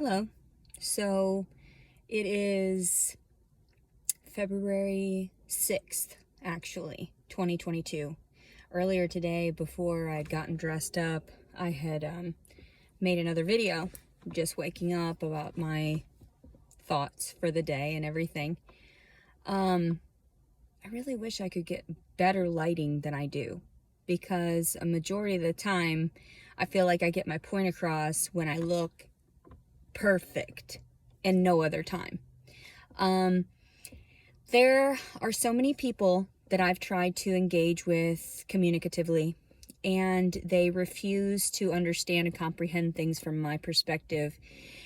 Hello. So it is February 6th, actually, 2022. Earlier today, before I'd gotten dressed up, I had made another video just waking up about my thoughts for the day and everything. I really wish I could get better lighting than I do, because a majority of the time I feel like I get my point across when I look perfect and no other time. There are so many people that I've tried to engage with communicatively, and they refuse to understand and comprehend things from my perspective.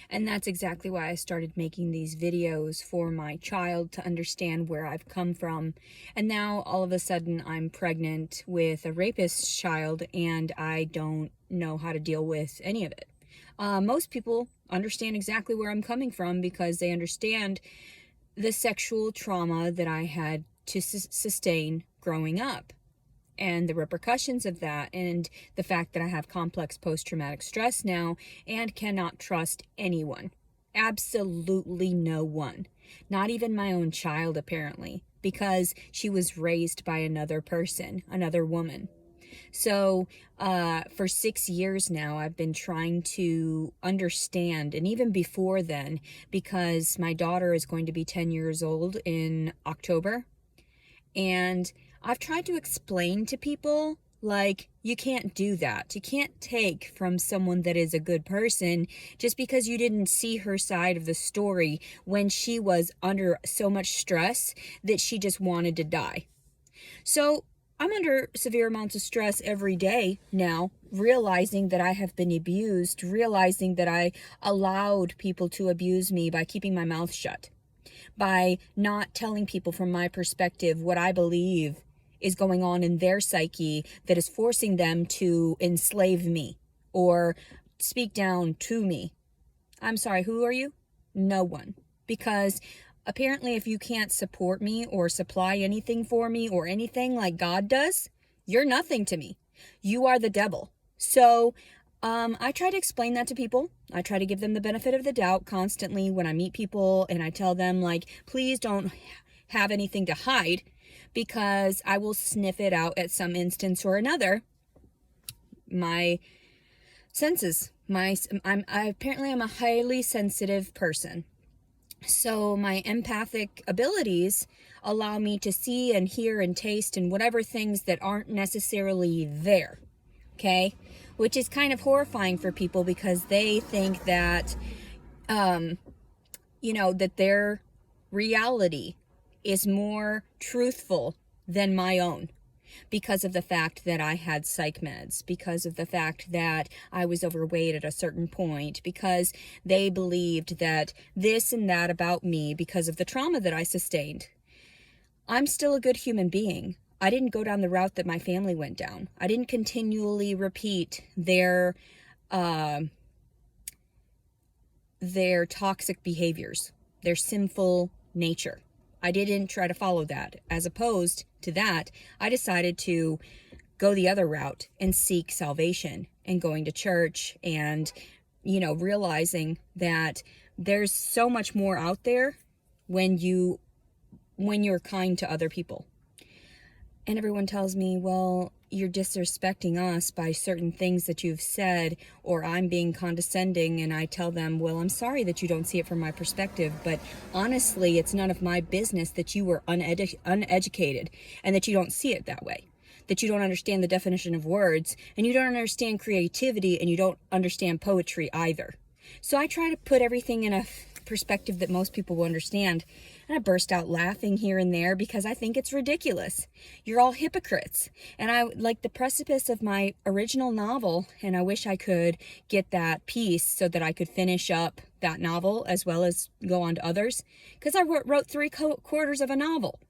And that's exactly why I started making these videos for my child to understand where I've come from. And now all of a sudden I'm pregnant with a rapist child, and I don't know how to deal with any of it. Most people understand exactly where I'm coming from because they understand the sexual trauma that I had to sustain growing up and the repercussions of that, and the fact that I have complex post-traumatic stress now and cannot trust anyone. Absolutely no one. Not even my own child, apparently, because she was raised by another person, another woman. So for 6 years now, I've been trying to understand, and even before then, because my daughter is going to be 10 years old in October, and I've tried to explain to people, like, you can't do that. You can't take from someone that is a good person just because you didn't see her side of the story when she was under so much stress that she just wanted to die. So I'm under severe amounts of stress every day now, realizing that I have been abused, realizing that I allowed people to abuse me by keeping my mouth shut, by not telling people from my perspective what I believe is going on in their psyche that is forcing them to enslave me or speak down to me. I'm sorry, who are you? No one. Because apparently if you can't support me or supply anything for me or anything like God does, you're nothing to me. You are the devil. So I try to explain that to people. I try to give them the benefit of the doubt constantly when I meet people, and I tell them, like, please don't have anything to hide, because I will sniff it out at some instance or another. My senses, apparently I'm a highly sensitive person. So my empathic abilities allow me to see and hear and taste and whatever things that aren't necessarily there. Okay? Which is kind of horrifying for people, because they think that, that their reality is more truthful than my own, because of the fact that I had psych meds, because of the fact that I was overweight at a certain point, because they believed that this and that about me because of the trauma that I sustained. I'm still a good human being. I didn't go down the route that my family went down. I didn't continually repeat their toxic behaviors, their sinful nature. I didn't try to follow that. As opposed to that, I decided to go the other route and seek salvation, and going to church, and, realizing that there's so much more out there when you're kind to other people. And everyone tells me, well, you're disrespecting us by certain things that you've said, or I'm being condescending. And I tell them, well, I'm sorry that you don't see it from my perspective, but honestly, it's none of my business that you were uneducated and that you don't see it that way, that you don't understand the definition of words, and you don't understand creativity, and you don't understand poetry either. So I try to put everything in a perspective that most people will understand. And I burst out laughing here and there because I think it's ridiculous. You're all hypocrites. And I like the precipice of my original novel, and I wish I could get that piece so that I could finish up that novel as well as go on to others, because I wrote 3/4 of a novel,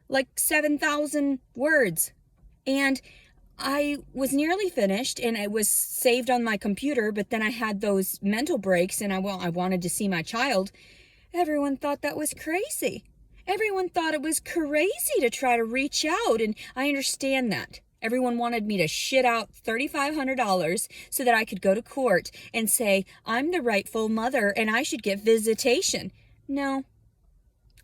like 7,000 words. And I was nearly finished, and it was saved on my computer, but then I had those mental breaks, and I wanted to see my child. Everyone thought that was crazy. Everyone thought it was crazy to try to reach out, and I understand that. Everyone wanted me to shit out $3,500 so that I could go to court and say, I'm the rightful mother and I should get visitation. No,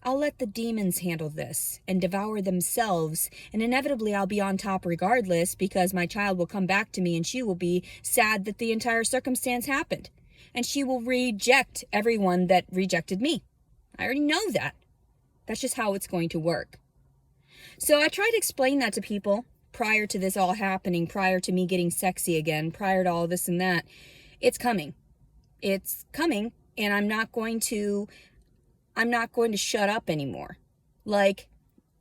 I'll let the demons handle this and devour themselves, and inevitably I'll be on top regardless, because my child will come back to me and she will be sad that the entire circumstance happened. And she will reject everyone that rejected me. I already know that. That's just how it's going to work. So I try to explain that to people prior to this all happening, prior to me getting sexy again, prior to all this and that. It's coming. It's coming, and I'm not going to shut up anymore. Like,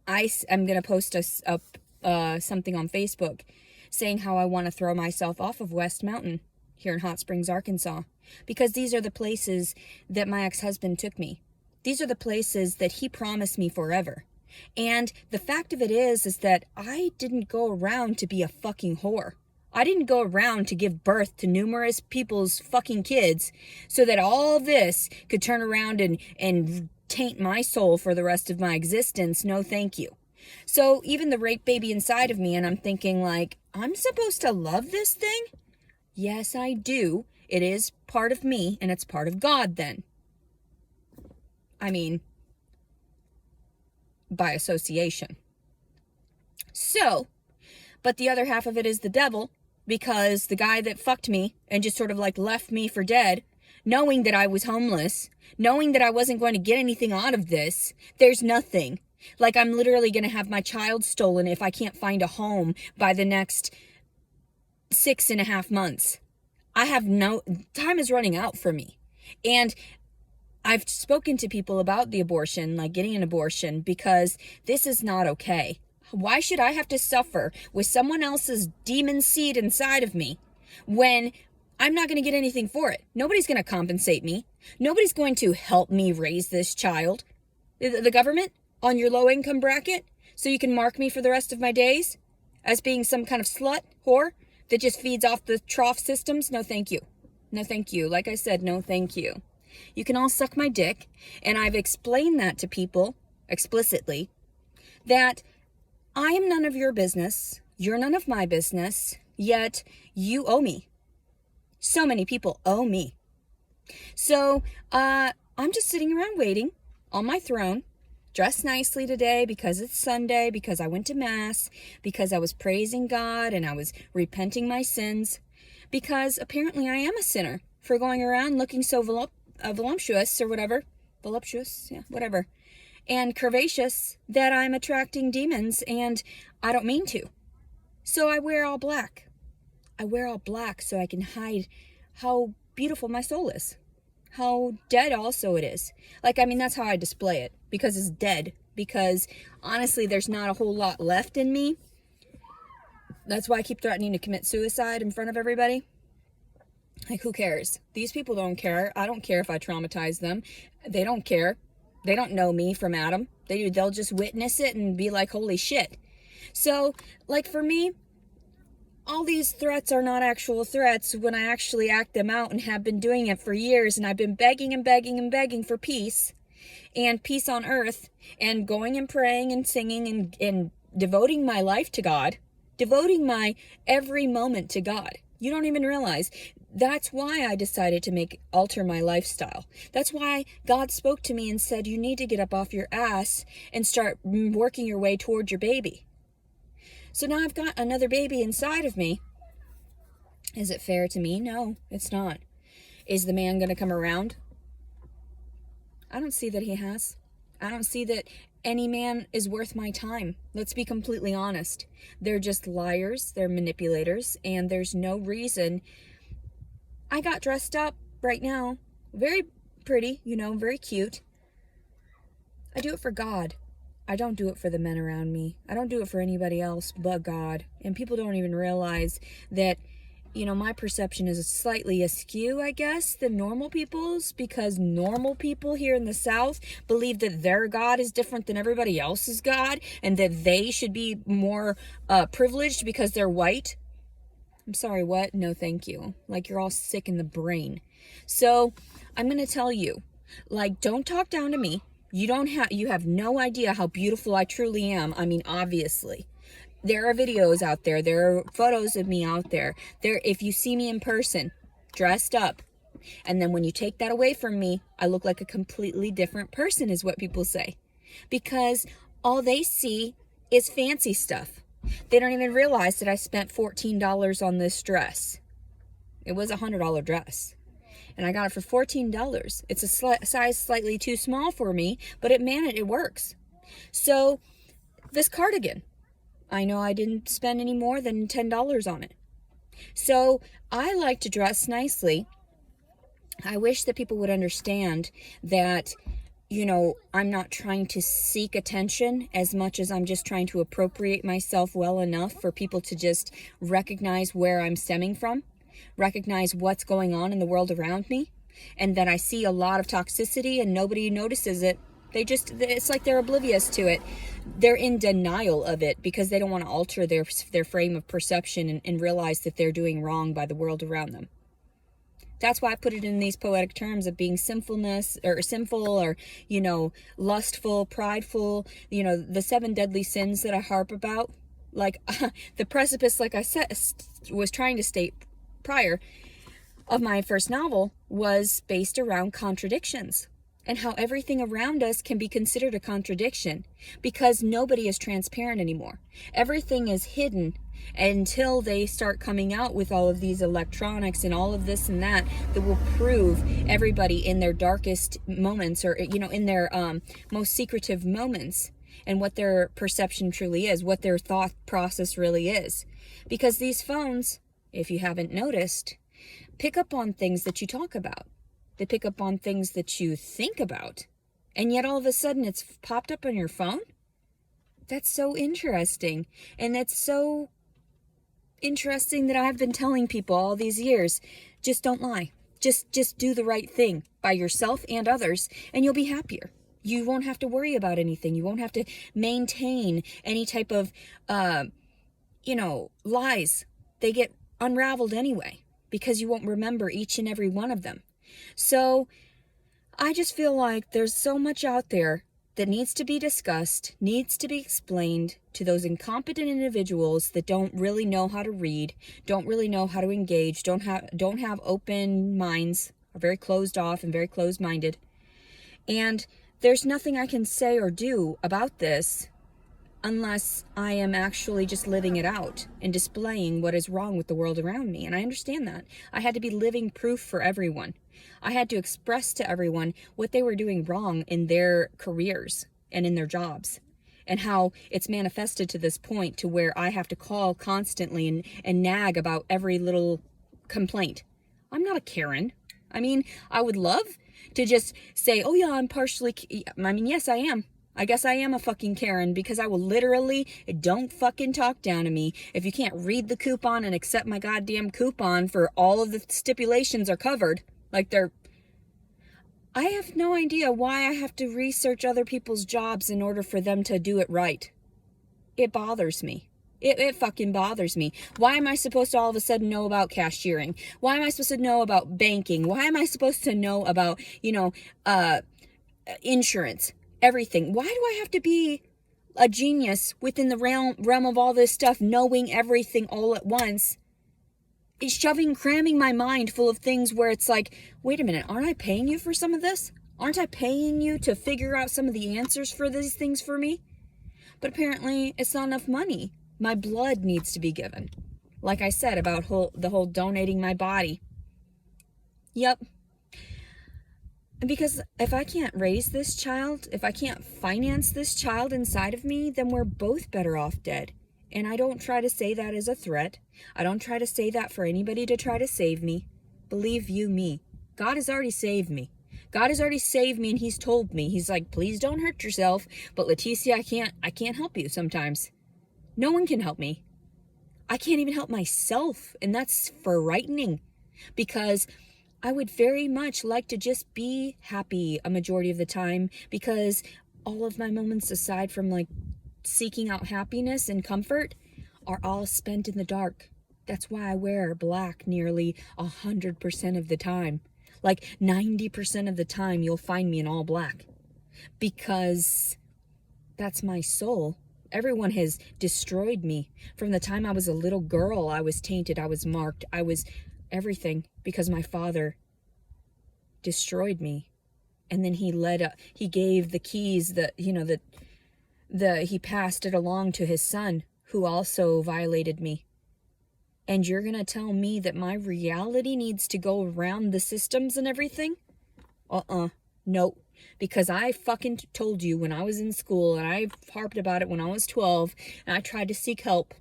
I'm going to post something on Facebook saying how I want to throw myself off of West Mountain here in Hot Springs, Arkansas, because these are the places that my ex-husband took me. These are the places that he promised me forever. And the fact of it is that I didn't go around to be a fucking whore. I didn't go around to give birth to numerous people's fucking kids so that all this could turn around and taint my soul for the rest of my existence. No, thank you. So even the rape baby inside of me, and I'm thinking like, I'm supposed to love this thing? Yes, I do. It is part of me, and it's part of God then. I mean, by association. So, but the other half of it is the devil, because the guy that fucked me and just sort of like left me for dead, knowing that I was homeless, knowing that I wasn't going to get anything out of this, there's nothing. Like, I'm literally going to have my child stolen if I can't find a home by the next 6.5 months. Time is running out for me. And I've spoken to people about the abortion, like getting an abortion, because this is not okay. Why should I have to suffer with someone else's demon seed inside of me when I'm not going to get anything for it? Nobody's going to compensate me. Nobody's going to help me raise this child. The government on your low income bracket, so you can mark me for the rest of my days as being some kind of slut, whore that just feeds off the trough systems? No, thank you. No, thank you. Like I said, no, thank you. You can all suck my dick, and I've explained that to people explicitly, that I am none of your business, you're none of my business, yet you owe me. So many people owe me. So, I'm just sitting around waiting on my throne, dressed nicely today because it's Sunday, because I went to Mass, because I was praising God and I was repenting my sins, because apparently I am a sinner for going around looking so voluptuous or whatever, voluptuous, yeah, whatever, and curvaceous, that I'm attracting demons, and I don't mean to. So I wear all black. I wear all black so I can hide how beautiful my soul is, how dead also it is. Like, I mean, that's how I display it, because it's dead, because honestly, there's not a whole lot left in me. That's why I keep threatening to commit suicide in front of everybody. Like, who cares? These people don't care. I don't care if I traumatize them. They don't care. They don't know me from Adam. They'll just witness it and be like, holy shit. So, like, for me, all these threats are not actual threats when I actually act them out and have been doing it for years. And I've been begging and begging and begging for peace and peace on earth, and going and praying and singing and devoting my life to God, devoting my every moment to God. You don't even realize. That's why I decided to alter my lifestyle. That's why God spoke to me and said, you need to get up off your ass and start working your way toward your baby. So now I've got another baby inside of me. Is it fair to me? No, it's not. Is the man going to come around? I don't see that he has. I don't see that any man is worth my time. Let's be completely honest. They're just liars. They're manipulators. And there's no reason. I got dressed up right now. Very pretty, very cute. I do it for God. I don't do it for the men around me. I don't do it for anybody else but God. And people don't even realize that, my perception is slightly askew, I guess, than normal people's, because normal people here in the South believe that their God is different than everybody else's God, and that they should be more privileged because they're white. I'm sorry, what? No, thank you. Like, you're all sick in the brain. So I'm going to tell you, like, don't talk down to me. You have no idea how beautiful I truly am. I mean, obviously. There are videos out there. There are photos of me out there. If you see me in person, dressed up, and then when you take that away from me, I look like a completely different person, is what people say. Because all they see is fancy stuff. They don't even realize that I spent $14 on this dress. It was a $100 dress. And I got it for $14. It's a size slightly too small for me, but it works. So this cardigan, I know I didn't spend any more than $10 on it. So I like to dress nicely. I wish that people would understand that, I'm not trying to seek attention as much as I'm just trying to appropriate myself well enough for people to just recognize where I'm stemming from, recognize what's going on in the world around me, and that I see a lot of toxicity and nobody notices it. It's like they're oblivious to it. They're in denial of it because they don't want to alter their frame of perception and realize that they're doing wrong by the world around them. That's why I put it in these poetic terms of being sinful or, lustful, prideful, the 7 deadly sins that I harp about. Like the precipice, like I said, was trying to state prior, of my first novel was based around contradictions and how everything around us can be considered a contradiction because nobody is transparent anymore. Everything is hidden until they start coming out with all of these electronics and all of this and that will prove everybody in their darkest moments or, in their most secretive moments and what their perception truly is, what their thought process really is. Because these phones, if you haven't noticed, pick up on things that you talk about. They pick up on things that you think about. And yet all of a sudden it's popped up on your phone? That's so interesting. And that's so interesting that I've been telling people all these years, just don't lie. Just do the right thing by yourself and others, and you'll be happier. You won't have to worry about anything. You won't have to maintain any type of, lies. They get unraveled anyway because you won't remember each and every one of them. So I just feel like there's so much out there that needs to be discussed, needs to be explained to those incompetent individuals that don't really know how to read, don't really know how to engage, don't have open minds, are very closed off and very closed-minded. And there's nothing I can say or do about this unless I am actually just living it out and displaying what is wrong with the world around me. And I understand that. I had to be living proof for everyone. I had to express to everyone what they were doing wrong in their careers and in their jobs, and how it's manifested to this point to where I have to call constantly and nag about every little complaint. I'm not a Karen. I mean, I would love to just say, oh yeah, I'm partially, yes, I am. I guess I am a fucking Karen because I will literally, don't fucking talk down to me. If you can't read the coupon and accept my goddamn coupon for all of the stipulations are covered, I have no idea why I have to research other people's jobs in order for them to do it right. It bothers me. It fucking bothers me. Why am I supposed to all of a sudden know about cashiering? Why am I supposed to know about banking? Why am I supposed to know about, insurance? Everything. Why do I have to be a genius within the realm of all this stuff, knowing everything all at once? It's cramming my mind full of things where it's like, wait a minute, aren't I paying you for some of this? Aren't I paying you to figure out some of the answers for these things for me? But apparently it's not enough money. My blood needs to be given. Like I said about the whole donating my body. Yep. Because if I can't raise this child, if I can't finance this child inside of me, then we're both better off dead. And I don't try to say that as a threat. I don't try to say that for anybody to try to save me. Believe you me, God has already saved me. God has already saved me, and he's told me, he's like, please don't hurt yourself. But Leticia, I can't help you sometimes. No one can help me. I can't even help myself. And that's frightening because I would very much like to just be happy a majority of the time, because all of my moments aside from seeking out happiness and comfort are all spent in the dark. That's why I wear black nearly 100% of the time. 90% of the time you'll find me in all black, because that's my soul. Everyone has destroyed me. From the time I was a little girl, I was tainted, I was marked, I was everything because my father destroyed me. And then he gave the keys he passed it along to his son, who also violated me. And you're going to tell me that my reality needs to go around the systems and everything? No. Because I fucking told you when I was in school, and I harped about it when I was 12, and I tried to seek help,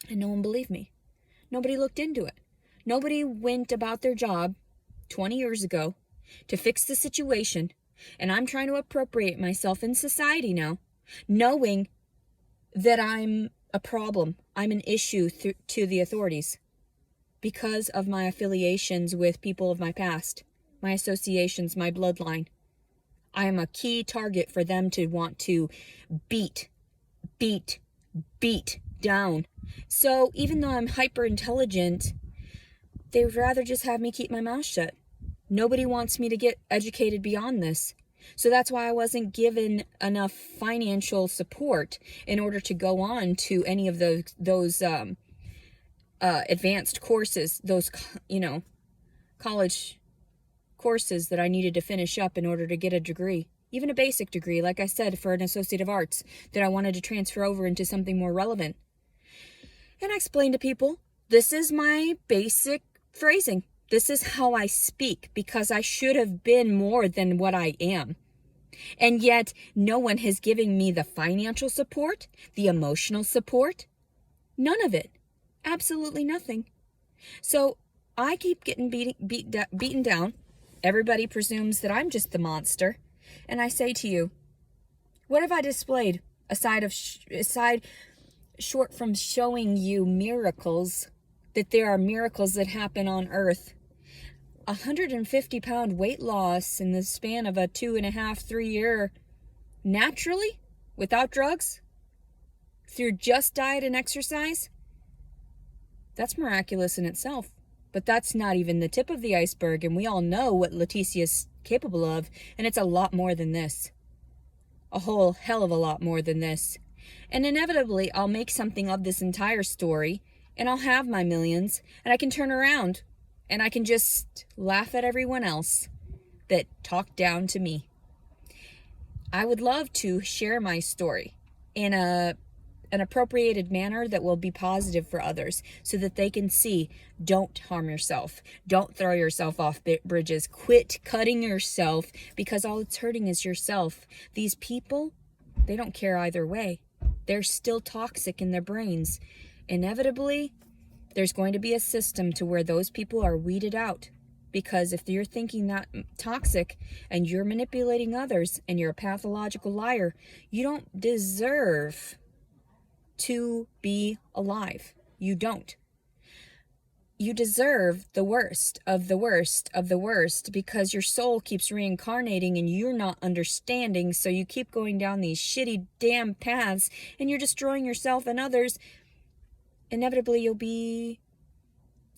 and no one believed me. Nobody looked into it. Nobody went about their job 20 years ago to fix the situation, and I'm trying to appropriate myself in society now, knowing that I'm a problem. I'm an issue to the authorities because of my affiliations with people of my past, my associations, my bloodline. I am a key target for them to want to beat down. So even though I'm hyper intelligent, they would rather just have me keep my mouth shut. Nobody wants me to get educated beyond this. So that's why I wasn't given enough financial support in order to go on to any of those advanced courses, those, college courses that I needed to finish up in order to get a degree. Even a basic degree, like I said, for an Associate of Arts that I wanted to transfer over into something more relevant. And I explained to people, this is my basic phrasing. This is how I speak because I should have been more than what I am. And yet, no one has given me the financial support, the emotional support. None of it. Absolutely nothing. So I keep getting beaten down. Everybody presumes that I'm just the monster. And I say to you, what have I displayed aside short from showing you miracles, that there are miracles that happen on earth? 150-pound weight loss in the span of a 2.5-3 year, naturally, without drugs, through just diet and exercise. That's miraculous in itself. But that's not even the tip of the iceberg, and we all know what Leticia's capable of, and it's a lot more than this. A whole hell of a lot more than this. And inevitably, I'll make something of this entire story, and I'll have my millions, and I can turn around, and I can just laugh at everyone else that talked down to me. I would love to share my story in an appropriated manner that will be positive for others so that they can see, don't harm yourself. Don't throw yourself off bridges. Quit cutting yourself because all it's hurting is yourself. These people, they don't care either way. They're still toxic in their brains. Inevitably, there's going to be a system to where those people are weeded out. Because if you're thinking that toxic and you're manipulating others and you're a pathological liar, you don't deserve to be alive. You don't. You deserve the worst of the worst of the worst because your soul keeps reincarnating and you're not understanding, so you keep going down these shitty damn paths and you're destroying yourself and others. Inevitably, you'll be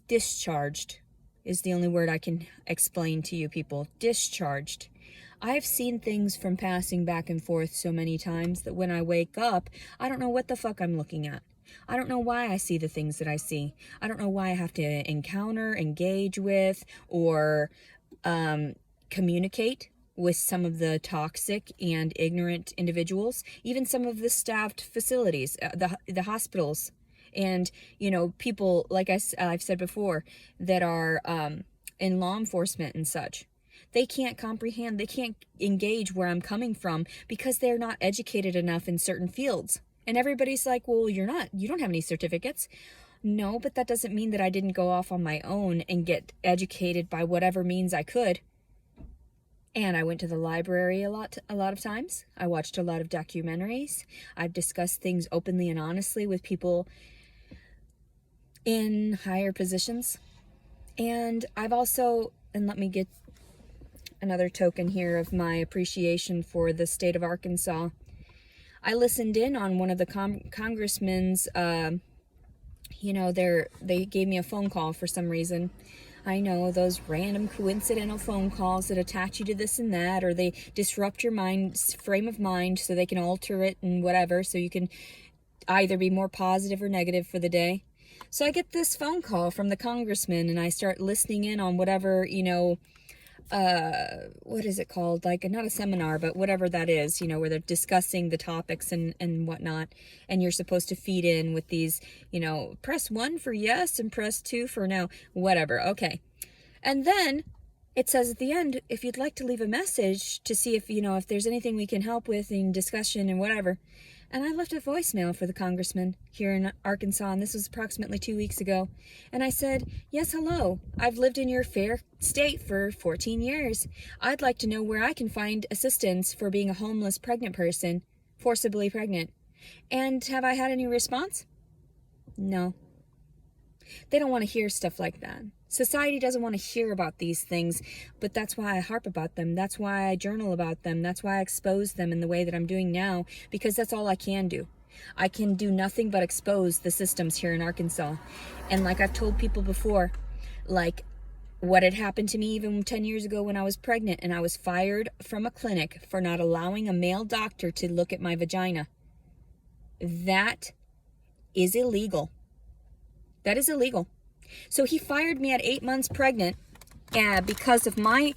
discharged, is the only word I can explain to you people. Discharged. I've seen things from passing back and forth so many times that when I wake up, I don't know what the fuck I'm looking at. I don't know why I see the things that I see. I don't know why I have to encounter, engage with, or communicate with some of the toxic and ignorant individuals, even some of the staffed facilities, the hospitals, and, people, like I've said before, that are in law enforcement and such. They can't comprehend, they can't engage where I'm coming from because they're not educated enough in certain fields. And everybody's like, well, you don't have any certificates. No, but that doesn't mean that I didn't go off on my own and get educated by whatever means I could. And I went to the library a lot of times. I watched a lot of documentaries. I've discussed things openly and honestly with people in higher positions. And I've also, and let me get another token here of my appreciation for the state of Arkansas. I listened in on one of the congressmen's, they gave me a phone call for some reason. I know, those random coincidental phone calls that attach you to this and that, or they disrupt your frame of mind so they can alter it and whatever, so you can either be more positive or negative for the day. So I get this phone call from the congressman, and I start listening in on whatever, what is it called? Like, not a seminar, but whatever that is, where they're discussing the topics and whatnot. And you're supposed to feed in with these, press 1 for yes and press 2 for no, whatever. Okay. And then it says at the end, if you'd like to leave a message to see if there's anything we can help with in discussion and whatever. And I left a voicemail for the congressman here in Arkansas, and this was approximately 2 weeks ago. And I said, yes, hello. I've lived in your fair state for 14 years. I'd like to know where I can find assistance for being a homeless pregnant person, forcibly pregnant. And have I had any response? No. They don't want to hear stuff like that. Society doesn't want to hear about these things, but that's why I harp about them. That's why I journal about them. That's why I expose them in the way that I'm doing now, because that's all I can do. I can do nothing but expose the systems here in Arkansas. And like I've told people before, like what had happened to me even 10 years ago when I was pregnant and I was fired from a clinic for not allowing a male doctor to look at my vagina. That is illegal. That is illegal. So he fired me at 8 months pregnant because of my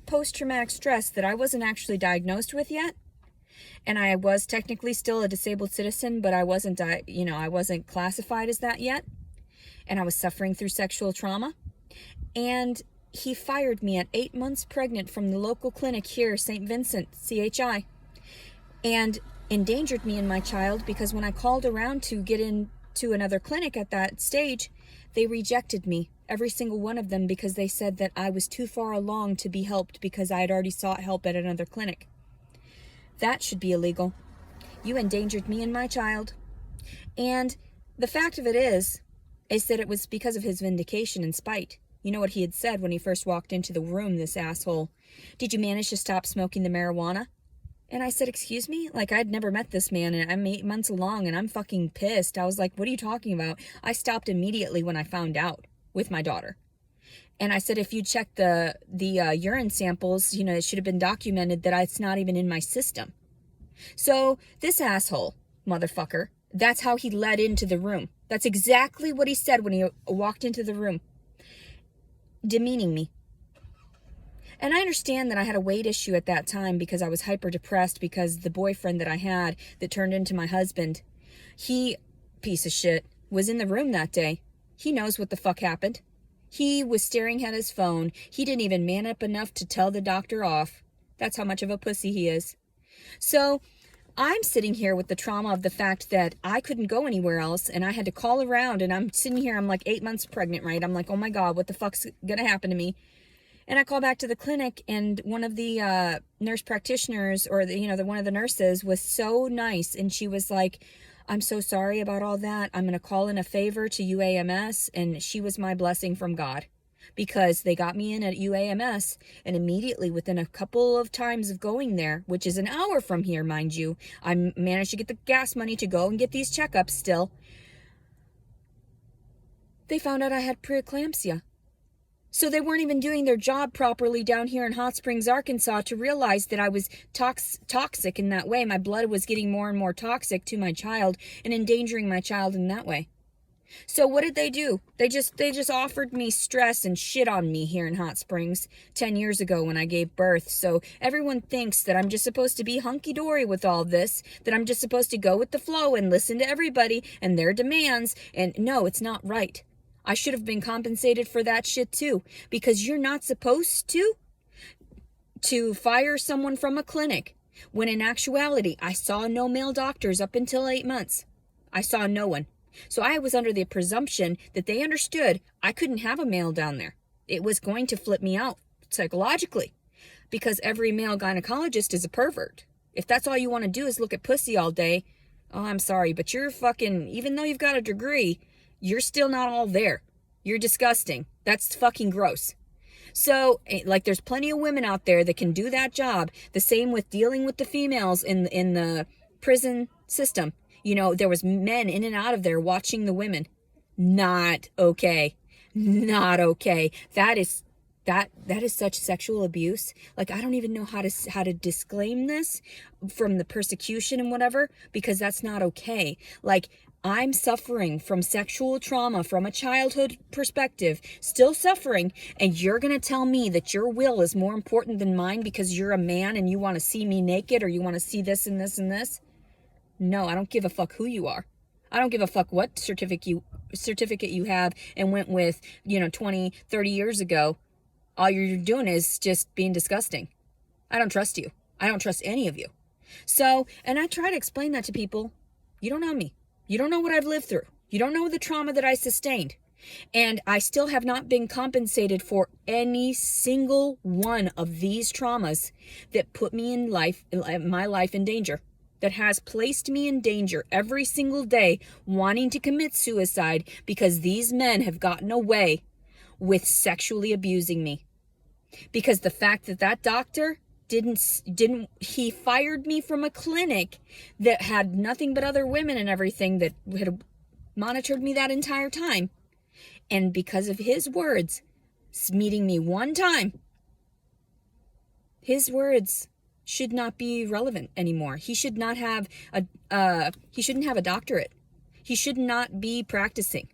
post-traumatic stress that I wasn't actually diagnosed with yet. And I was technically still a disabled citizen, but I wasn't classified as that yet. And I was suffering through sexual trauma. And he fired me at 8 months pregnant from the local clinic here, St. Vincent, CHI. And endangered me and my child because when I called around to get into another clinic at that stage, they rejected me, every single one of them, because they said that I was too far along to be helped because I had already sought help at another clinic. That should be illegal. You endangered me and my child. And the fact of it is that it was because of his vindication and spite. You know what he had said when he first walked into the room, this asshole? Did you manage to stop smoking the marijuana? And I said, excuse me? Like, I'd never met this man, and I'm 8 months along, and I'm fucking pissed. I was like, what are you talking about? I stopped immediately when I found out with my daughter. And I said, if you check the urine samples, it should have been documented that it's not even in my system. So this asshole, motherfucker, that's how he led into the room. That's exactly what he said when he walked into the room. Demeaning me. And I understand that I had a weight issue at that time because I was hyper depressed because the boyfriend that I had that turned into my husband, he, piece of shit, was in the room that day. He knows what the fuck happened. He was staring at his phone. He didn't even man up enough to tell the doctor off. That's how much of a pussy he is. So I'm sitting here with the trauma of the fact that I couldn't go anywhere else and I had to call around, and I'm sitting here, I'm like 8 months pregnant, right? I'm like, oh my God, what the fuck's gonna happen to me? And I call back to the clinic, and one of the nurse practitioners, or one of the nurses, was so nice, and she was like, I'm so sorry about all that. I'm going to call in a favor to UAMS, and she was my blessing from God, because they got me in at UAMS, and immediately within a couple of times of going there, which is an hour from here, mind you, I managed to get the gas money to go and get these checkups still. They found out I had preeclampsia. So they weren't even doing their job properly down here in Hot Springs, Arkansas, to realize that I was toxic in that way. My blood was getting more and more toxic to my child and endangering my child in that way. So what did they do? They just offered me stress and shit on me here in Hot Springs 10 years ago when I gave birth. So everyone thinks that I'm just supposed to be hunky-dory with all this, that I'm just supposed to go with the flow and listen to everybody and their demands. And no, it's not right. I should have been compensated for that shit too, because you're not supposed to fire someone from a clinic, when in actuality, I saw no male doctors up until 8 months. I saw no one. So I was under the presumption that they understood I couldn't have a male down there. It was going to flip me out psychologically, because every male gynecologist is a pervert. If that's all you want to do is look at pussy all day, oh, I'm sorry, but you're fucking, even though you've got a degree, you're still not all there. You're disgusting. That's fucking gross. So, like, there's plenty of women out there that can do that job. The same with dealing with the females in the prison system. There was men in and out of there watching the women. Not okay. Not okay. That is such sexual abuse. Like, I don't even know how to disclaim this from the persecution and whatever, because that's not okay. Like, I'm suffering from sexual trauma from a childhood perspective, still suffering, and you're going to tell me that your will is more important than mine because you're a man and you want to see me naked, or you want to see this and this and this? No, I don't give a fuck who you are. I don't give a fuck what certificate you have and went with, 20, 30 years ago. All you're doing is just being disgusting. I don't trust you. I don't trust any of you. So, and I try to explain that to people. You don't know me. You don't know what I've lived through. You don't know the trauma that I sustained. And I still have not been compensated for any single one of these traumas that put me in my life in danger, that has placed me in danger every single day, wanting to commit suicide because these men have gotten away with sexually abusing me. Because the fact that doctor he fired me from a clinic that had nothing but other women and everything that had monitored me that entire time. And because of his words, meeting me one time, his words should not be relevant anymore. He should not have he shouldn't have a doctorate. He should not be practicing.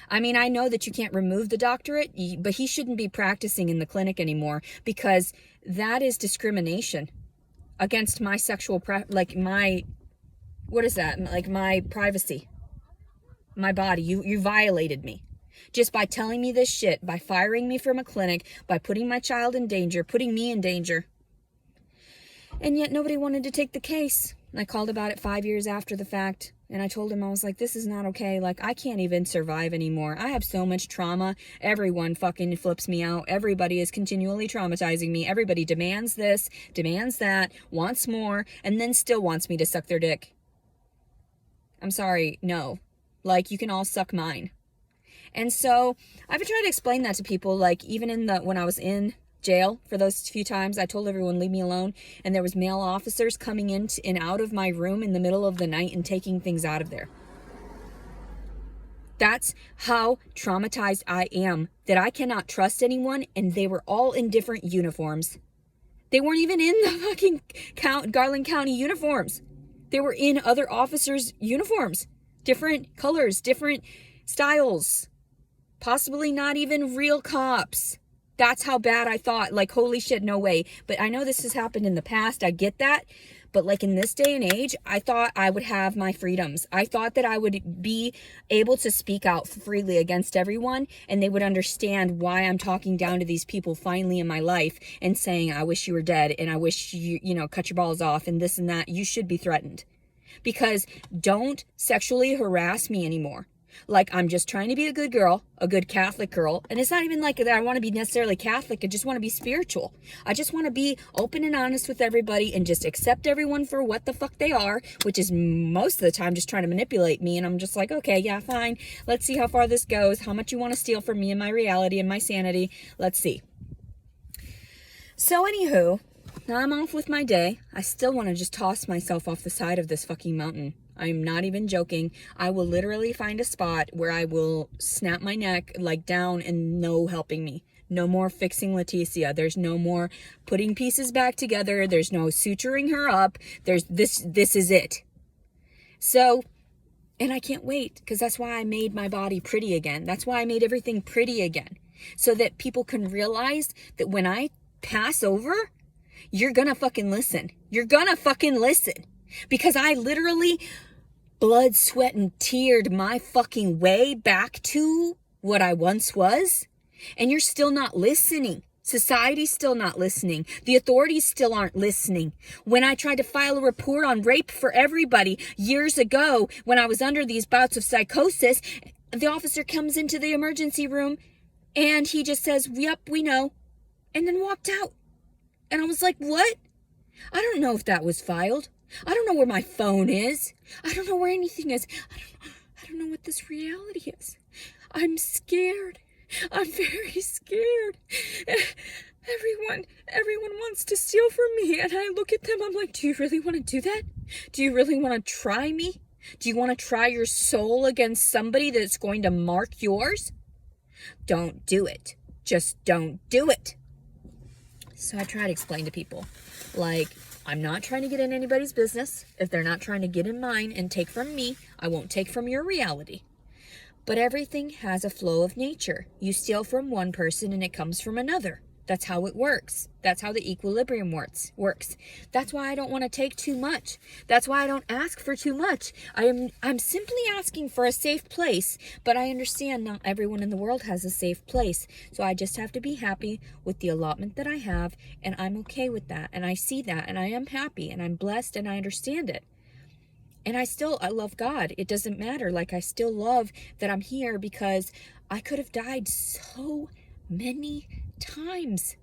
I mean, I know that you can't remove the doctorate, but he shouldn't be practicing in the clinic anymore, because that is discrimination against my sexual, my privacy, my body. You violated me just by telling me this shit, by firing me from a clinic, by putting my child in danger, putting me in danger. And yet nobody wanted to take the case. I called about it 5 years after the fact. And I told him, I was like, this is not okay. Like, I can't even survive anymore. I have so much trauma. Everyone fucking flips me out. Everybody is continually traumatizing me. Everybody demands this, demands that, wants more, and then still wants me to suck their dick. I'm sorry, no. Like, you can all suck mine. And so I've been trying to explain that to people, like, even when I was in jail for those few times, I told everyone, leave me alone. And there was male officers coming in and out of my room in the middle of the night and taking things out of there. That's how traumatized I am, that I cannot trust anyone. And they were all in different uniforms. They weren't even in the fucking Garland County uniforms. They were in other officers' uniforms. Different colors, different styles. Possibly not even real cops. That's how bad I thought. Like, holy shit, no way. But I know this has happened in the past. I get that. But like, in this day and age, I thought I would have my freedoms. I thought that I would be able to speak out freely against everyone, and they would understand why I'm talking down to these people finally in my life and saying, I wish you were dead, and I wish you cut your balls off, and this and that. You should be threatened. Because don't sexually harass me anymore. Like, I'm just trying to be a good girl, a good Catholic girl. And it's not even like that I want to be necessarily Catholic. I just want to be spiritual. I just want to be open and honest with everybody and just accept everyone for what the fuck they are, which is most of the time just trying to manipulate me. And I'm just like, okay, yeah, fine. Let's see how far this goes. How much you want to steal from me and my reality and my sanity. Let's see. So anywho, now I'm off with my day. I still want to just toss myself off the side of this fucking mountain. I'm not even joking. I will literally find a spot where I will snap my neck like down and no helping me. No more fixing Leticia. There's no more putting pieces back together. There's no suturing her up. This is it. So, and I can't wait, because that's why I made my body pretty again. That's why I made everything pretty again. So that people can realize that when I pass over, you're gonna fucking listen. You're gonna fucking listen. Because I literally blood, sweat, and teared my fucking way back to what I once was. And you're still not listening. Society's still not listening. The authorities still aren't listening. When I tried to file a report on rape for everybody years ago, when I was under these bouts of psychosis, the officer comes into the emergency room and he just says, yep, we know. And then walked out. And I was like, what? I don't know if that was filed. I don't know where my phone is. I don't know where anything is. I don't know what this reality is. I'm scared. I'm very scared. Everyone wants to steal from me. And I look at them, I'm like, do you really want to do that? Do you really want to try me? Do you want to try your soul against somebody that's going to mark yours? Don't do it. Just don't do it. So I try to explain to people, like, I'm not trying to get in anybody's business. If they're not trying to get in mine and take from me, I won't take from your reality. But everything has a flow of nature. You steal from one person and it comes from another. That's how it works. That's how the equilibrium works. That's why I don't want to take too much. That's why I don't ask for too much. I'm simply asking for a safe place, but I understand not everyone in the world has a safe place. So I just have to be happy with the allotment that I have, and I'm okay with that. And I see that, and I am happy, and I'm blessed, and I understand it. And I love God. It doesn't matter. Like, I still love that I'm here, because I could have died so many times.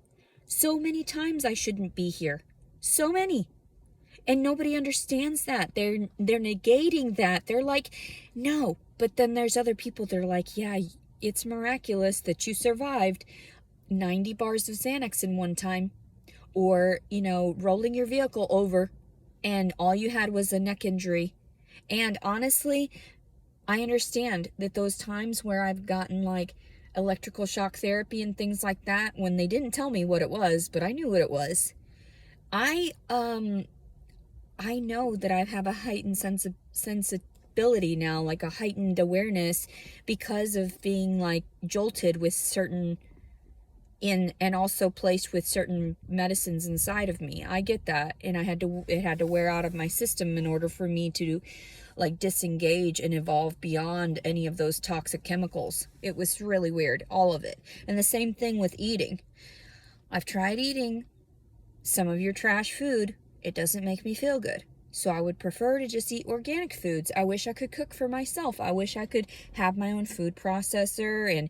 So many times I shouldn't be here. So many. And nobody understands that. They're negating that. They're like, no. But then there's other people that are like, yeah, it's miraculous that you survived 90 bars of Xanax in one time. Or, rolling your vehicle over and all you had was a neck injury. And honestly, I understand that those times where I've gotten like electrical shock therapy and things like that, when they didn't tell me what it was, but I knew what it was. I know that I have a heightened sensibility now, like a heightened awareness, because of being like jolted with certain and also placed with certain medicines inside of me. I get that, and it had to wear out of my system in order for me to like disengage and evolve beyond any of those toxic chemicals. It was really weird, all of it. And the same thing with eating. I've tried eating some of your trash food. It doesn't make me feel good. So I would prefer to just eat organic foods. I wish I could cook for myself. I wish I could have my own food processor and,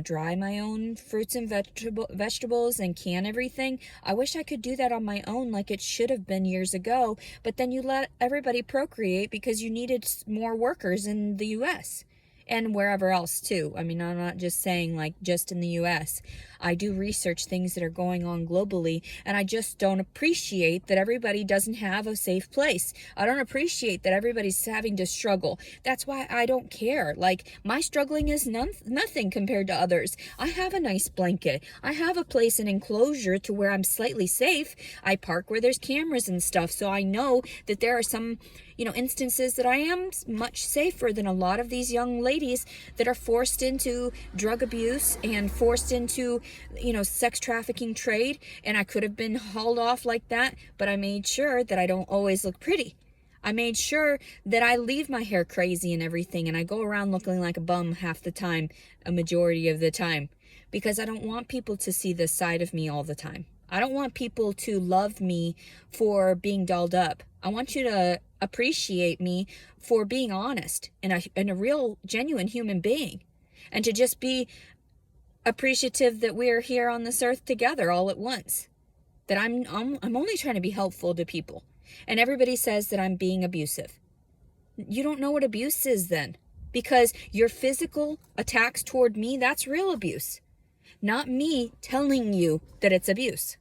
dry my own fruits and vegetables and can everything. I wish I could do that on my own like it should have been years ago. But then you let everybody procreate because you needed more workers in the U.S. and wherever else too. I mean, I'm not just saying like just in the US. I do research things that are going on globally, and I just don't appreciate that everybody doesn't have a safe place. I don't appreciate that everybody's having to struggle. That's why I don't care. Like, my struggling is nothing compared to others. I have a nice blanket. I have a place, an enclosure to where I'm slightly safe. I park where there's cameras and stuff, so I know that there are some instances that I am much safer than a lot of these young ladies that are forced into drug abuse and forced into, sex trafficking trade. And I could have been hauled off like that, but I made sure that I don't always look pretty. I made sure that I leave my hair crazy and everything, and I go around looking like a bum half the time, a majority of the time, because I don't want people to see this side of me all the time. I don't want people to love me for being dolled up. I want you to appreciate me for being honest and a real, genuine human being, and to just be appreciative that we're here on this earth together all at once. That I'm only trying to be helpful to people, and everybody says that I'm being abusive. You don't know what abuse is then, because your physical attacks toward me, that's real abuse. Not me telling you that it's abuse.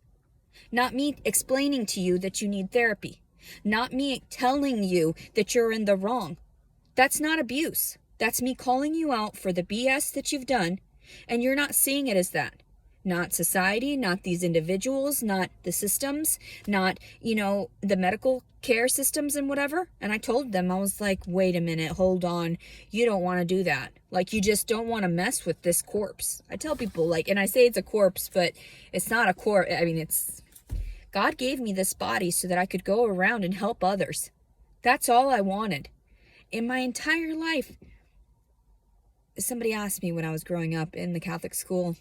Not me explaining to you that you need therapy. Not me telling you that you're in the wrong. That's not abuse. That's me calling you out for the BS that you've done, and you're not seeing it as that. Not society, not these individuals, not the systems, not, the medical care systems and whatever. And I told them, I was like, wait a minute, hold on. You don't want to do that. Like, you just don't want to mess with this corpse. I tell people, and I say it's a corpse, but it's not a corpse. I mean, God gave me this body so that I could go around and help others. That's all I wanted. In my entire life, somebody asked me when I was growing up in the Catholic school,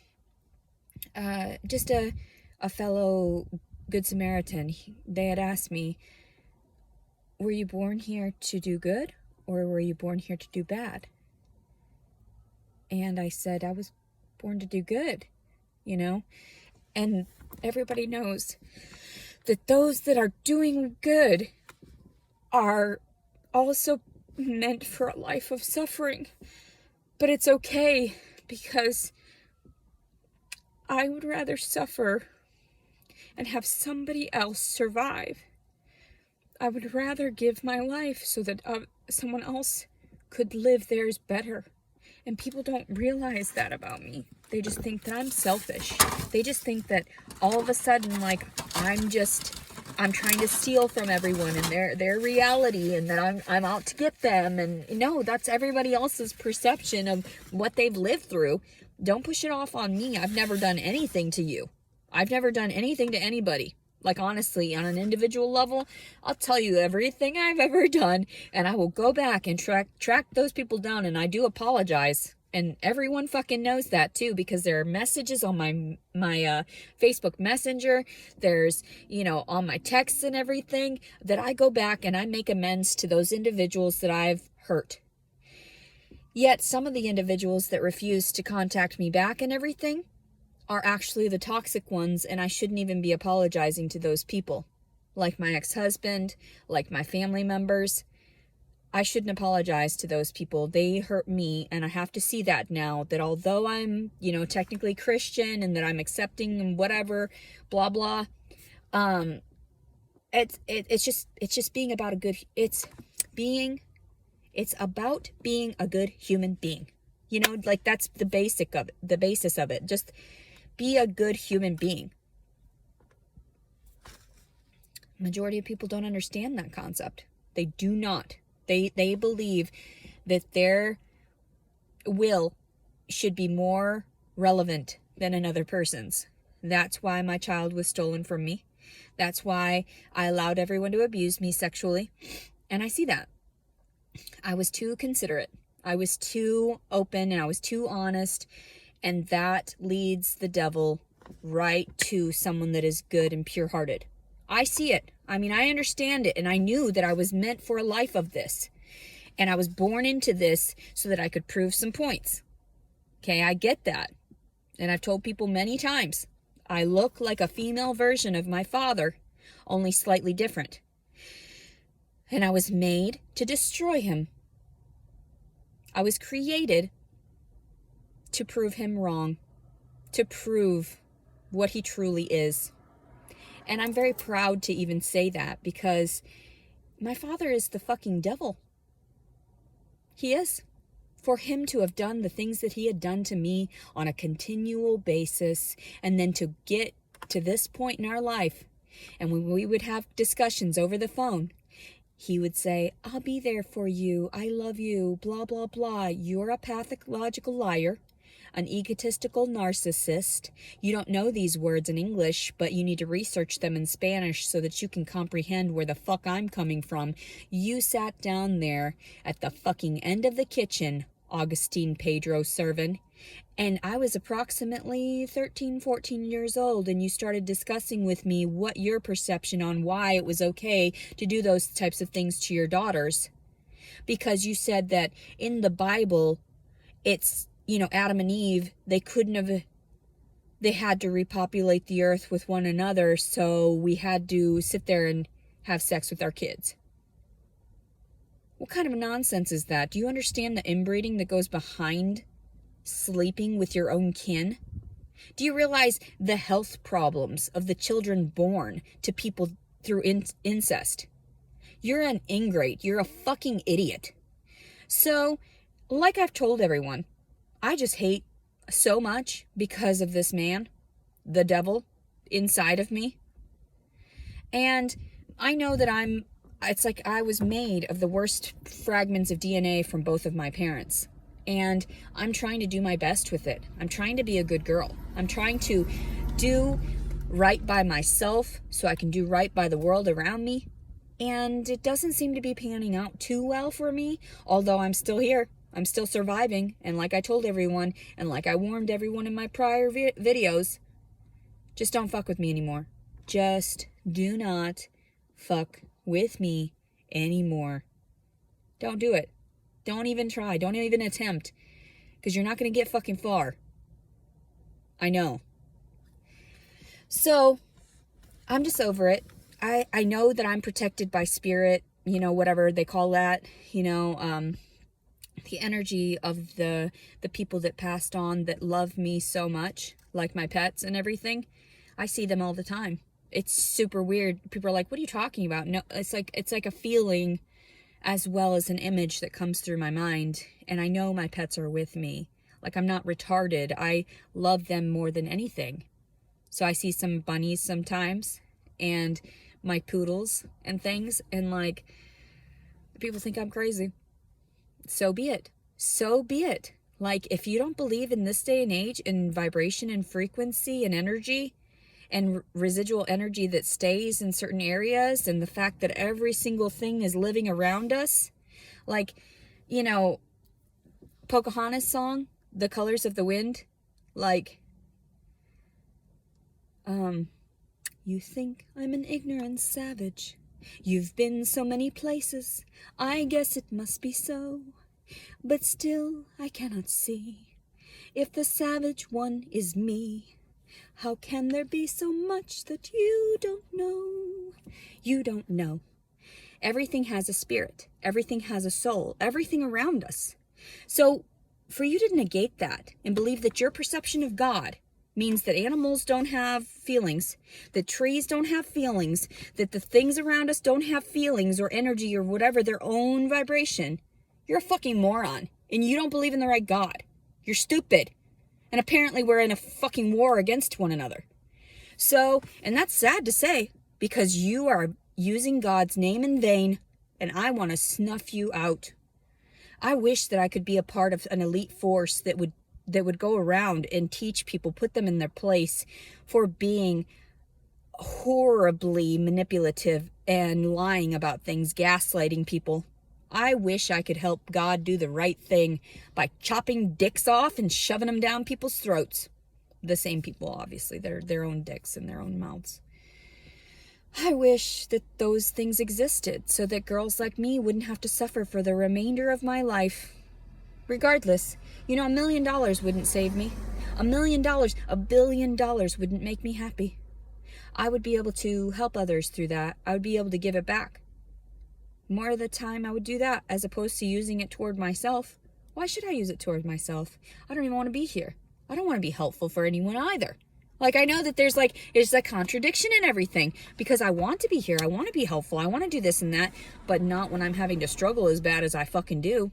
just a fellow Good Samaritan, they had asked me, were you born here to do good, or were you born here to do bad? And I said, I was born to do good, and everybody knows that those that are doing good are also meant for a life of suffering. But it's okay, because I would rather suffer and have somebody else survive. I would rather give my life so that someone else could live theirs better. And people don't realize that about me. They just think that I'm selfish. They just think that all of a sudden, like, I'm trying to steal from everyone and their reality, and that I'm out to get them. And no, that's everybody else's perception of what they've lived through. Don't push it off on me. I've never done anything to you. I've never done anything to anybody. Like, honestly, on an individual level, I'll tell you everything I've ever done, and I will go back and track those people down, and I do apologize. And everyone fucking knows that too, because there are messages on my Facebook Messenger. There's, on my texts and everything, that I go back and I make amends to those individuals that I've hurt. Yet some of the individuals that refuse to contact me back and everything are actually the toxic ones, and I shouldn't even be apologizing to those people. Like my ex-husband, like my family members. I shouldn't apologize to those people. They hurt me, and I have to see that now, that although I'm, technically Christian and that I'm accepting and whatever, blah, blah, it's just being about it's about being a good human being. Like, that's the basis of it. Just be a good human being. Majority of people don't understand that concept. They do not. They believe that their will should be more relevant than another person's. That's why my child was stolen from me. That's why I allowed everyone to abuse me sexually. And I see that. I was too considerate. I was too open, and I was too honest. And that leads the devil right to someone that is good and pure-hearted. I see it. I understand it. And I knew that I was meant for a life of this. And I was born into this so that I could prove some points. Okay, I get that. And I've told people many times, I look like a female version of my father, only slightly different. And I was made to destroy him. I was created to prove him wrong, to prove what he truly is. And I'm very proud to even say that, because my father is the fucking devil. He is. For him to have done the things that he had done to me on a continual basis, and then to get to this point in our life, and when we would have discussions over the phone, he would say, I'll be there for you, I love you, blah, blah, blah. You're a pathological liar, an egotistical narcissist. You don't know these words in English, but you need to research them in Spanish so that you can comprehend where the fuck I'm coming from. You sat down there at the fucking end of the kitchen, Augustine Pedro Servin, and I was approximately 13, 14 years old, and you started discussing with me what your perception on why it was okay to do those types of things to your daughters. Because you said that in the Bible, it's, Adam and Eve, they had to repopulate the earth with one another, so we had to sit there and have sex with our kids. What kind of nonsense is that? Do you understand the inbreeding that goes behind sleeping with your own kin? Do you realize the health problems of the children born to people through incest? You're an ingrate. You're a fucking idiot. So, like I've told everyone, I just hate so much because of this man, the devil, inside of me. And I know that it's like I was made of the worst fragments of DNA from both of my parents. And I'm trying to do my best with it. I'm trying to be a good girl. I'm trying to do right by myself so I can do right by the world around me. And it doesn't seem to be panning out too well for me, although I'm still here. I'm still surviving, and like I told everyone, and like I warned everyone in my prior videos, just don't fuck with me anymore. Just do not fuck with me anymore. Don't do it. Don't even try. Don't even attempt, because you're not going to get fucking far. I know. So, I'm just over it. I know that I'm protected by spirit, whatever they call that, the energy of the people that passed on that love me so much, like my pets and everything. I see them all the time. It's super weird. People are like, what are you talking about? No, it's like a feeling as well as an image that comes through my mind. And I know my pets are with me. Like, I'm not retarded. I love them more than anything. So I see some bunnies sometimes and my poodles and things, and like, people think I'm crazy. So be it. So be it. Like, if you don't believe in this day and age in vibration and frequency and energy and residual energy that stays in certain areas, and the fact that every single thing is living around us, like, you know, Pocahontas song, The Colors of the Wind, like, you think I'm an ignorant savage. You've been so many places, I guess it must be so. But still I cannot see if the savage one is me. How can there be so much that you don't know? You don't know. Everything has a spirit. Everything has a soul. Everything around us. So for you to negate that and believe that your perception of God means that animals don't have feelings, that trees don't have feelings, that the things around us don't have feelings or energy or whatever, their own vibration, you're a fucking moron. And you don't believe in the right God. You're stupid. And apparently we're in a fucking war against one another. So, and that's sad to say, because you are using God's name in vain, and I want to snuff you out. I wish that I could be a part of an elite force that would go around and teach people, put them in their place for being horribly manipulative and lying about things, gaslighting people. I wish I could help God do the right thing by chopping dicks off and shoving them down people's throats. The same people, obviously, their own dicks in their own mouths. I wish that those things existed so that girls like me wouldn't have to suffer for the remainder of my life. Regardless, you know, $1 million wouldn't save me. $1 million, $1 billion wouldn't make me happy. I would be able to help others through that. I would be able to give it back. More of the time I would do that as opposed to using it toward myself. Why should I use it toward myself? I don't even want to be here. I don't want to be helpful for anyone either. Like, I know that there's a contradiction in everything, because I want to be here. I want to be helpful. I want to do this and that, but not when I'm having to struggle as bad as I fucking do.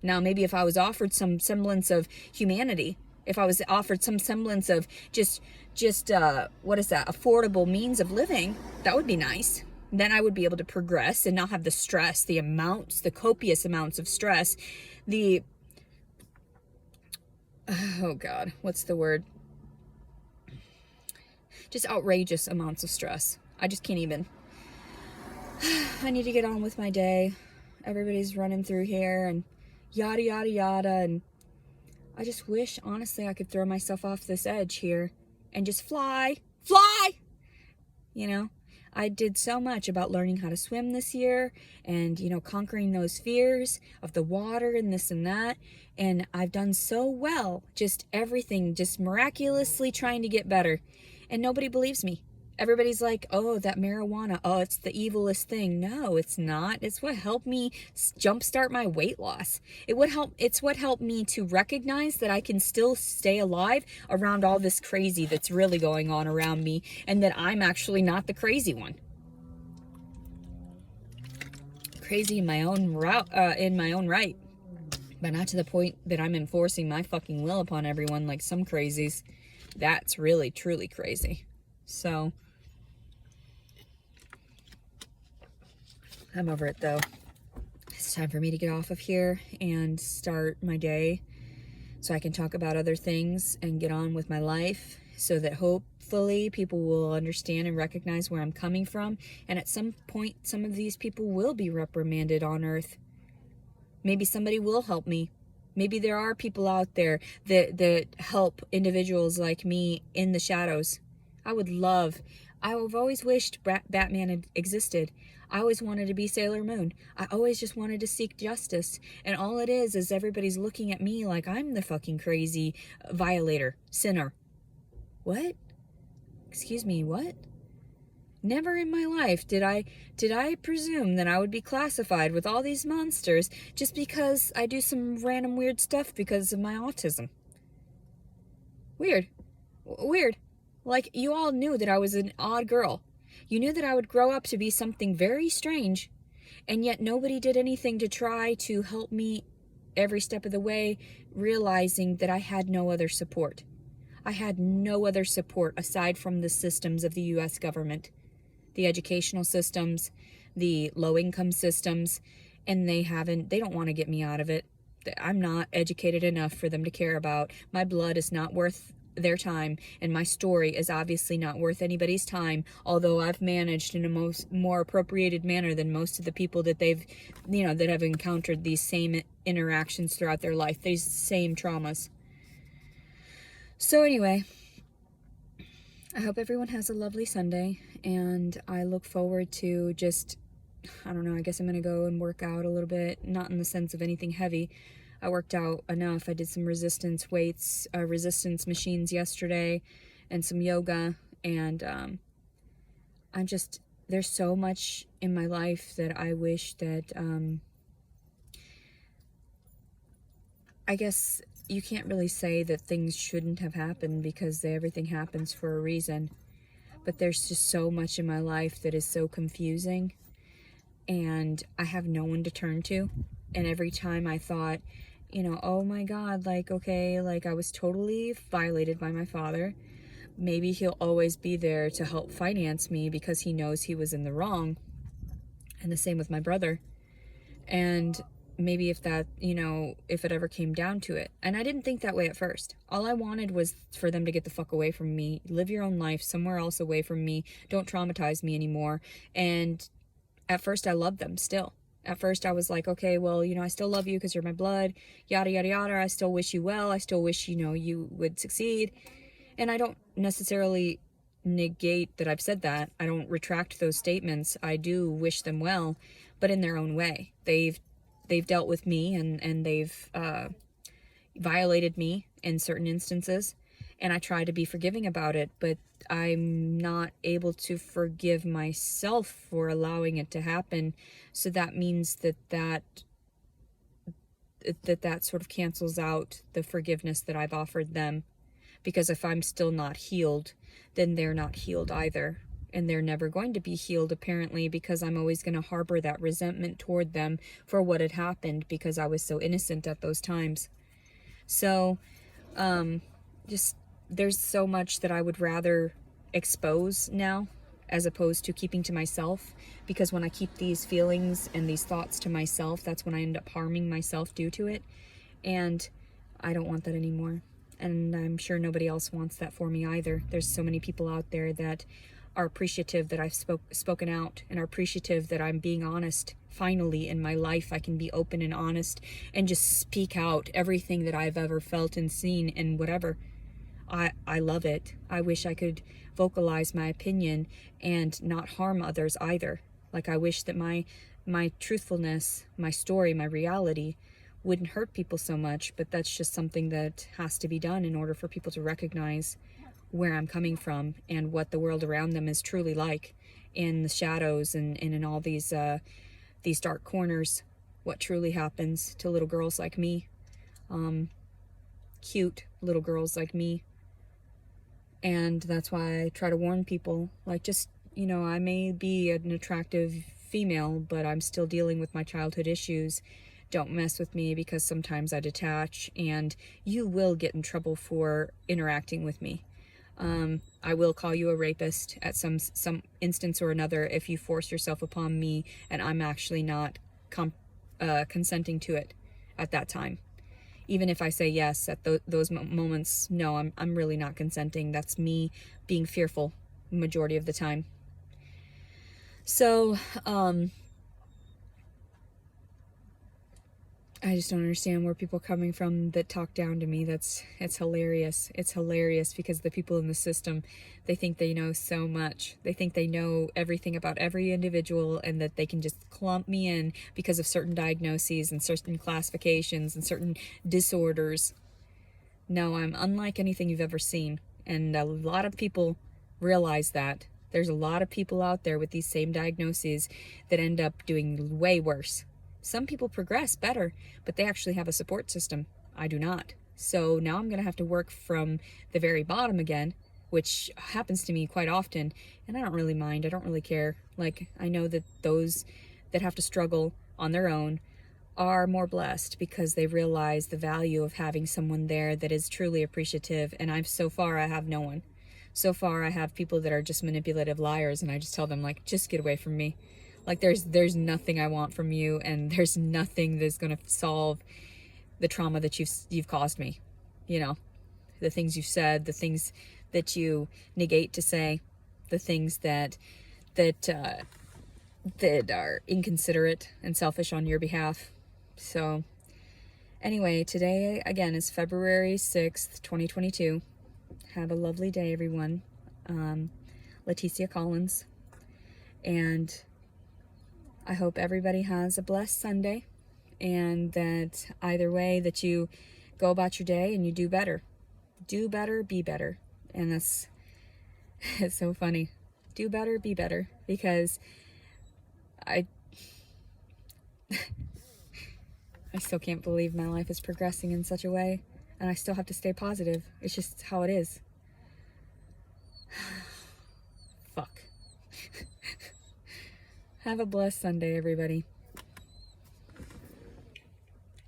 Now, maybe if I was offered some semblance of humanity, if I was offered some semblance of just affordable means of living, that would be nice. Then I would be able to progress and not have the stress, the copious amounts of stress, oh God, what's the word? Just outrageous amounts of stress. I just can't even. I need to get on with my day. Everybody's running through here and yada, yada, yada. And I just wish, honestly, I could throw myself off this edge here and just fly. You know, I did so much about learning how to swim this year and, you know, conquering those fears of the water and this and that. And I've done so well, just everything, just miraculously trying to get better. And nobody believes me. Everybody's like, oh, that marijuana, oh, it's the evilest thing. No, it's not. It's what helped me jumpstart my weight loss. It's what helped me to recognize that I can still stay alive around all this crazy that's really going on around me, and that I'm actually not the crazy one. Crazy in my own right, but not to the point that I'm enforcing my fucking will upon everyone like some crazies. That's really, truly crazy. So, I'm over it though. It's time for me to get off of here and start my day so I can talk about other things and get on with my life, so that hopefully people will understand and recognize where I'm coming from. And at some point, some of these people will be reprimanded on earth. Maybe somebody will help me. Maybe there are people out there that help individuals like me in the shadows. I've always wished Batman had existed. I always wanted to be Sailor Moon. I always just wanted to seek justice. And all it is everybody's looking at me like I'm the fucking crazy violator, sinner. What? Excuse me, what? Never in my life did I presume that I would be classified with all these monsters just because I do some random weird stuff because of my autism. Weird. Like, you all knew that I was an odd girl. You knew that I would grow up to be something very strange, and yet nobody did anything to try to help me every step of the way, realizing that I had no other support. I had no other support aside from the systems of the US government, the educational systems, the low-income systems, and they don't want to get me out of it. I'm not educated enough for them to care about. My blood is not worth their time, and my story is obviously not worth anybody's time, although I've managed in a more appropriated manner than most of the people that that have encountered these same interactions throughout their life, these same traumas. So anyway, I hope everyone has a lovely Sunday, and I look forward to I don't know, I guess I'm going to go and work out a little bit, not in the sense of anything heavy. I worked out enough. I did some resistance weights, resistance machines yesterday, and some yoga, and there's so much in my life that I wish that, I guess you can't really say that things shouldn't have happened, because everything happens for a reason, but there's just so much in my life that is so confusing, and I have no one to turn to. And every time I thought, oh my God, okay, I was totally violated by my father. Maybe he'll always be there to help finance me because he knows he was in the wrong. And the same with my brother. And maybe if it ever came down to it. And I didn't think that way at first. All I wanted was for them to get the fuck away from me. Live your own life somewhere else away from me. Don't traumatize me anymore. And at first I loved them still. At first I was like, okay, well, I still love you because you're my blood, yada, yada, yada. I still wish you well. I still wish, you would succeed. And I don't necessarily negate that I've said that. I don't retract those statements. I do wish them well, but in their own way. They've dealt with me, and they've violated me in certain instances. And I try to be forgiving about it, but I'm not able to forgive myself for allowing it to happen. So that means that sort of cancels out the forgiveness that I've offered them. Because if I'm still not healed, then they're not healed either. And they're never going to be healed, apparently, because I'm always going to harbor that resentment toward them for what had happened, because I was so innocent at those times. So, there's so much that I would rather expose now, as opposed to keeping to myself, because when I keep these feelings and these thoughts to myself, that's when I end up harming myself due to it, and I don't want that anymore, and I'm sure nobody else wants that for me either. There's so many people out there that are appreciative that I've spoken out, and are appreciative that I'm being honest. Finally in my life I can be open and honest and just speak out everything that I've ever felt and seen, and whatever. I love it. I wish I could vocalize my opinion and not harm others either. I wish that my truthfulness, my story, my reality wouldn't hurt people so much, but that's just something that has to be done in order for people to recognize where I'm coming from and what the world around them is truly like, in the shadows and in all these dark corners, what truly happens to little girls like me, cute little girls like me. And that's why I try to warn people, I may be an attractive female, but I'm still dealing with my childhood issues. Don't mess with me, because sometimes I detach, and you will get in trouble for interacting with me. I will call you a rapist at some instance or another if you force yourself upon me and I'm actually not consenting to it at that time. Even if I say yes at those moments, no, I'm really not consenting. That's me being fearful majority of the time. So, I just don't understand where people are coming from that talk down to me. It's hilarious. It's hilarious because the people in the system, they think they know so much. They think they know everything about every individual, and that they can just clump me in because of certain diagnoses and certain classifications and certain disorders. No, I'm unlike anything you've ever seen. And a lot of people realize that. There's a lot of people out there with these same diagnoses that end up doing way worse. Some people progress better, but they actually have a support system. I do not. So now I'm going to have to work from the very bottom again, which happens to me quite often, and I don't really mind. I don't really care. I know that those that have to struggle on their own are more blessed because they realize the value of having someone there that is truly appreciative. And so far I have no one. So far I have people that are just manipulative liars, and I just tell them, like, just get away from me. Like, there's nothing I want from you, and there's nothing that's going to solve the trauma that you've caused me. You know, the things you've said, the things that you negate to say, the things that are inconsiderate and selfish on your behalf. So anyway, today again is February 6th, 2022. Have a lovely day, everyone. Leticia Collins. And I hope everybody has a blessed Sunday, and that either way that you go about your day and you do better. Do better, be better. And it's so funny. Do better, be better. Because I still can't believe my life is progressing in such a way, and I still have to stay positive. It's just how it is. Fuck. Have a blessed Sunday, everybody.